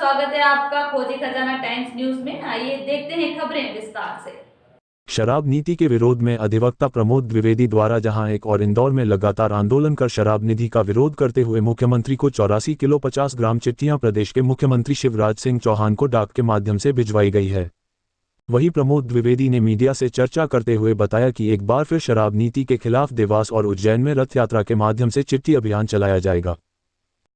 स्वागत है आपका खोजी खजाना टाइम्स न्यूज में। आइए देखते हैं खबरें विस्तार से। शराब नीति के विरोध में अधिवक्ता प्रमोद द्विवेदी द्वारा जहां एक और इंदौर में लगातार आंदोलन कर शराब नीति का विरोध करते हुए मुख्यमंत्री को 84 किलो 50 ग्राम चिट्ठियां प्रदेश के मुख्यमंत्री शिवराज सिंह चौहान को डाक के माध्यम से भिजवाई गई है। वहीं प्रमोद द्विवेदी ने मीडिया से चर्चा करते हुए बताया कि एक बार फिर शराब नीति के खिलाफ देवास और उज्जैन में रथ यात्रा के माध्यम से चिट्ठी अभियान चलाया जाएगा,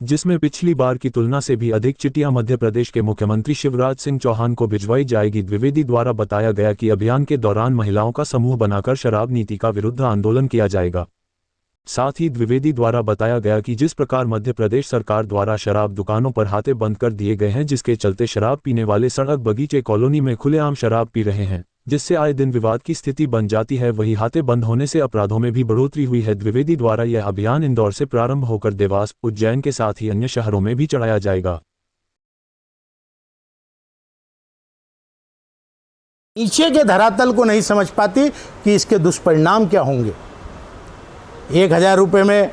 जिसमें पिछली बार की तुलना से भी अधिक चिट्ठियां मध्य प्रदेश के मुख्यमंत्री शिवराज सिंह चौहान को भिजवाई जाएगी। द्विवेदी द्वारा बताया गया कि अभियान के दौरान महिलाओं का समूह बनाकर शराब नीति का विरुद्ध आंदोलन किया जाएगा। साथ ही द्विवेदी द्वारा बताया गया कि जिस प्रकार मध्य प्रदेश सरकार द्वारा शराब दुकानों पर हाथे बंद कर दिए गए हैं, जिसके चलते शराब पीने वाले सड़क बगीचे कॉलोनी में खुलेआम शराब पी रहे हैं, जिससे आए दिन विवाद की स्थिति बन जाती है, वही हाथे बंद होने से अपराधों में भी बढ़ोतरी हुई है। द्विवेदी द्वारा यह अभियान इंदौर से प्रारंभ होकर देवास, उज्जैन के साथ ही अन्य शहरों में भी चलाया जाएगा। नीचे के धरातल को नहीं समझ पाती कि इसके दुष्परिणाम क्या होंगे। 1000 रुपये में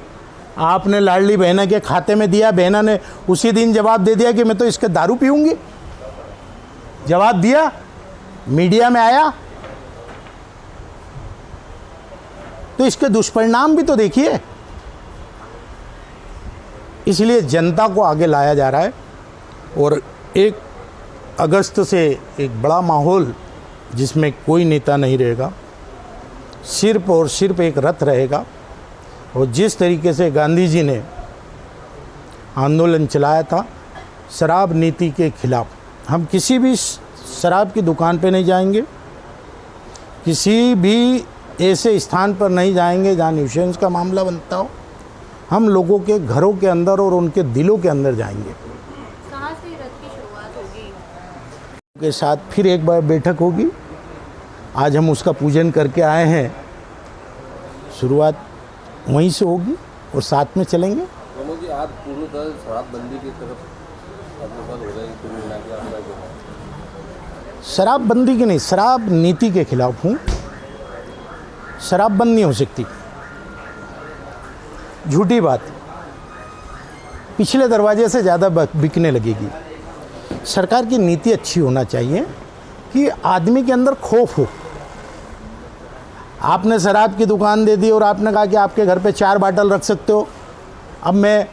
आपने लाडली बहना के खाते में दिया, बहना ने उसी दिन जवाब दे दिया कि मैं तो इसके दारू पीऊंगी। जवाब दिया, मीडिया में आया, तो इसके दुष्परिणाम भी तो देखिए। इसलिए जनता को आगे लाया जा रहा है और 1 अगस्त से एक बड़ा माहौल जिसमें कोई नेता नहीं रहेगा, सिर्फ और सिर्फ एक रथ रहेगा। और जिस तरीके से गांधी जी ने आंदोलन चलाया था शराब नीति के खिलाफ, हम किसी भी शराब की दुकान पे नहीं जाएंगे, किसी भी ऐसे स्थान पर नहीं जाएंगे जहाँ न्यूसेंस का मामला बनता हो। हम लोगों के घरों के अंदर और उनके दिलों के अंदर जाएंगे। कहाँ से रथ की शुरुआत होगी? के साथ फिर एक बार बैठक होगी। आज हम उसका पूजन करके आए हैं, शुरुआत वहीं से होगी और साथ में चलेंगे। जी आज पूर्णतः शराबबंदी की तरफ अग्रसर हो गई, शराबबंदी की नहीं, शराब नीति के खिलाफ हूँ। शराब बंद नहीं हो सकती, झूठी बात। पिछले दरवाजे से ज़्यादा बिकने लगेगी। सरकार की नीति अच्छी होना चाहिए कि आदमी के अंदर खौफ हो। आपने शराब की दुकान दे दी और आपने कहा कि आपके घर पे 4 बाटल रख सकते हो। अब मैं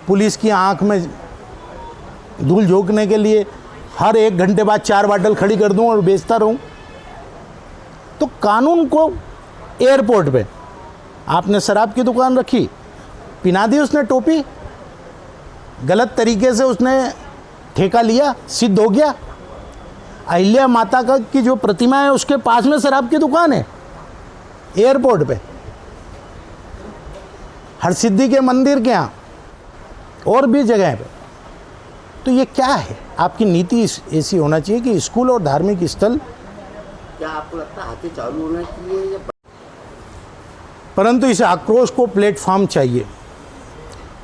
पुलिस की आंख में धूल झोंकने के लिए हर 1 घंटे बाद 4 बाटल खड़ी कर दूं और बेचता रहूं। तो कानून को एयरपोर्ट पे आपने शराब की दुकान रखी, पिना दी उसने टोपी, गलत तरीके से उसने ठेका लिया, सिद्ध हो गया। अहिल्या माता का की जो प्रतिमा है उसके पास में शराब की दुकान है एयरपोर्ट पे, हरसिद्धि के मंदिर के यहाँ और भी जगह पे। तो ये क्या है? आपकी नीति ऐसी होना चाहिए कि स्कूल और धार्मिक स्थल, क्या आपको लगता है हाथी चालू होना चाहिए या? परंतु इस आक्रोश को प्लेटफॉर्म चाहिए।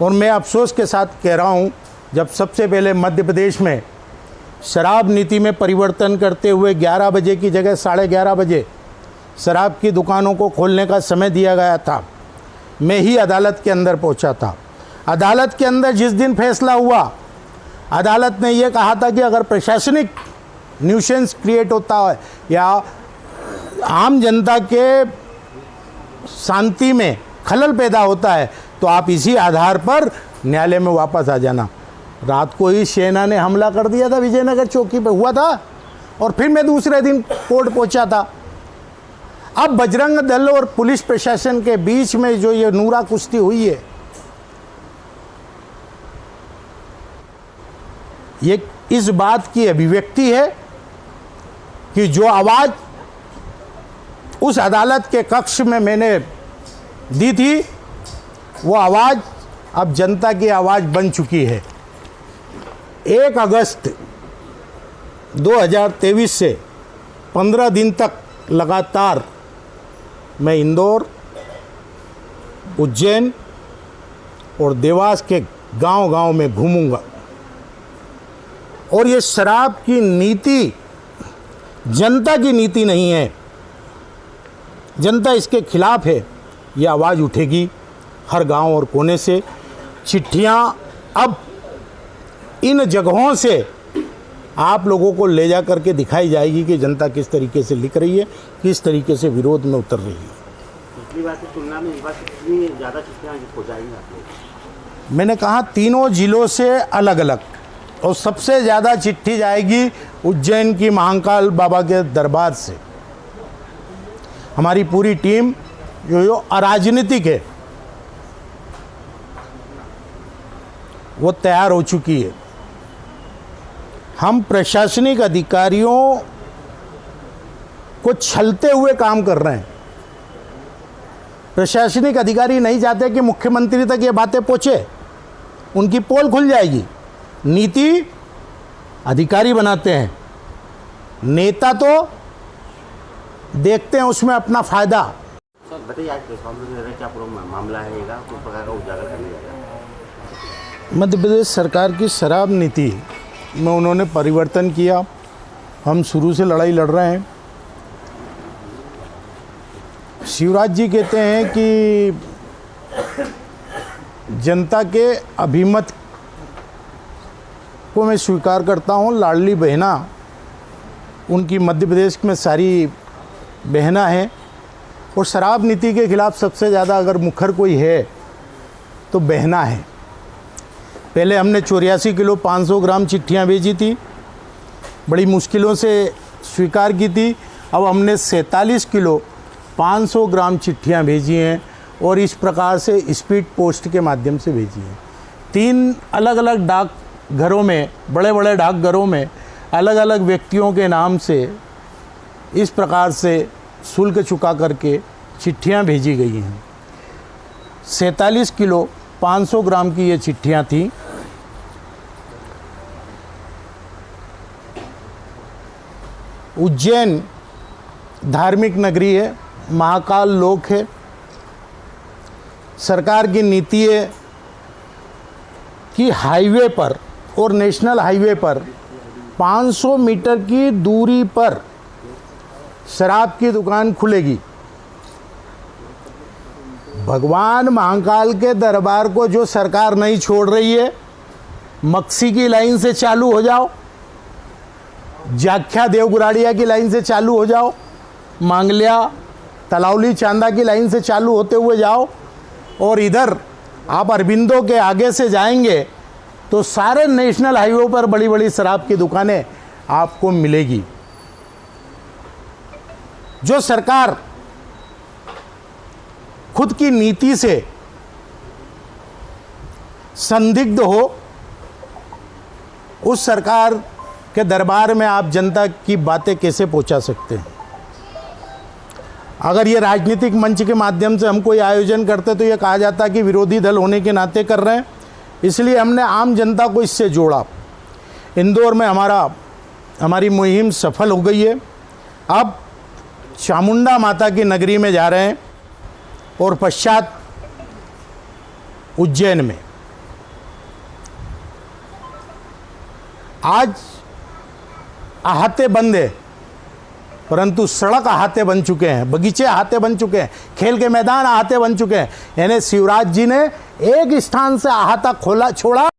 और मैं अफसोस के साथ कह रहा हूँ, जब सबसे पहले मध्य प्रदेश में शराब नीति में परिवर्तन करते हुए 11 बजे की जगह 11:30 बजे शराब की दुकानों को खोलने का समय दिया गया था, मैं ही अदालत के अंदर पहुंचा था। अदालत के अंदर जिस दिन फैसला हुआ, अदालत ने यह कहा था कि अगर प्रशासनिक न्यूसेंस क्रिएट होता है या आम जनता के शांति में खलल पैदा होता है तो आप इसी आधार पर न्यायालय में वापस आ जाना। रात को ही सेना ने हमला कर दिया था, विजयनगर चौकी पे हुआ था, और फिर मैं दूसरे दिन कोर्ट पहुंचा था। अब बजरंग दल और पुलिस प्रशासन के बीच में जो ये नूरा कुश्ती हुई है, ये इस बात की अभिव्यक्ति है कि जो आवाज़ उस अदालत के कक्ष में मैंने दी थी, वो आवाज़ अब जनता की आवाज़ बन चुकी है। 1 अगस्त 2023 से 15 दिन तक लगातार मैं इंदौर, उज्जैन और देवास के गांव-गांव में घूमूंगा। और ये शराब की नीति जनता की नीति नहीं है, जनता इसके खिलाफ है। ये आवाज़ उठेगी हर गांव और कोने से। चिट्ठियां अब इन जगहों से आप लोगों को ले जा करके दिखाई जाएगी कि जनता किस तरीके से लिख रही है, किस तरीके से विरोध में उतर रही है। पिछली बार की तुलना में इस बार कितनी ज़्यादा चिट्ठियाँ पहुँचाएंगे आप लोग? मैंने कहा तीनों जिलों से अलग अलग, और सबसे ज़्यादा चिट्ठी जाएगी उज्जैन की महाकाल बाबा के दरबार से। हमारी पूरी टीम जो अराजनीतिक है वो तैयार हो चुकी है। हम प्रशासनिक अधिकारियों को छलते हुए काम कर रहे हैं। प्रशासनिक अधिकारी नहीं चाहते कि मुख्यमंत्री तक ये बातें पहुंचे, उनकी पोल खुल जाएगी। नीति अधिकारी बनाते हैं, नेता तो देखते हैं उसमें अपना फायदा। सर बताइए, आज प्रेस कॉन्फ्रेंस में क्या पूरा मामला है, किस प्रकार का उजागर करने जाएगा? मध्य प्रदेश सरकार की शराब नीति में उन्होंने परिवर्तन किया। हम शुरू से लड़ाई लड़ रहे हैं। शिवराज जी कहते हैं कि जनता के अभिमत को मैं स्वीकार करता हूँ। लाडली बहना उनकी मध्य प्रदेश में सारी बहना है, और शराब नीति के खिलाफ सबसे ज़्यादा अगर मुखर कोई है तो बहना है। पहले हमने 84 किलो 500 ग्राम चिट्ठियाँ भेजी थी, बड़ी मुश्किलों से स्वीकार की थी। अब हमने 47 किलो 500 ग्राम चिट्ठियाँ भेजी हैं, और इस प्रकार से स्पीड पोस्ट के माध्यम से भेजी हैं। 3 अलग अलग डाक घरों में, बड़े बड़े डाकघरों में अलग अलग व्यक्तियों के नाम से इस प्रकार से शुल्क चुका करके चिट्ठियां भेजी गई हैं। 47 किलो 500 ग्राम की ये चिट्ठियां थी। उज्जैन धार्मिक नगरी है, महाकाल लोक है। सरकार की नीति है कि हाईवे पर और नेशनल हाईवे पर 500 मीटर की दूरी पर शराब की दुकान खुलेगी। भगवान महाकाल के दरबार को जो सरकार नहीं छोड़ रही है, मक्सी की लाइन से चालू हो जाओ, जाख्या देवगुराड़िया की लाइन से चालू हो जाओ, मांगलिया तलावली चांदा की लाइन से चालू होते हुए जाओ, और इधर आप अरबिंदो के आगे से जाएंगे तो सारे नेशनल हाईवे पर बड़ी बड़ी शराब की दुकानें आपको मिलेगी। जो सरकार खुद की नीति से संदिग्ध हो, उस सरकार के दरबार में आप जनता की बातें कैसे पहुंचा सकते हैं? अगर ये राजनीतिक मंच के माध्यम से हम कोई आयोजन करते तो ये कहा जाता कि विरोधी दल होने के नाते कर रहे हैं। इसलिए हमने आम जनता को इससे जोड़ा। इंदौर में हमारी मुहिम सफल हो गई है। अब चामुंडा माता की नगरी में जा रहे हैं, और पश्चात उज्जैन में। आज अहाते बंद है, परंतु सड़क अहाते बन चुके हैं, बगीचे अहाते बन चुके हैं, खेल के मैदान अहाते बन चुके हैं। यानी शिवराज जी ने एक स्थान से अहाता छोड़ा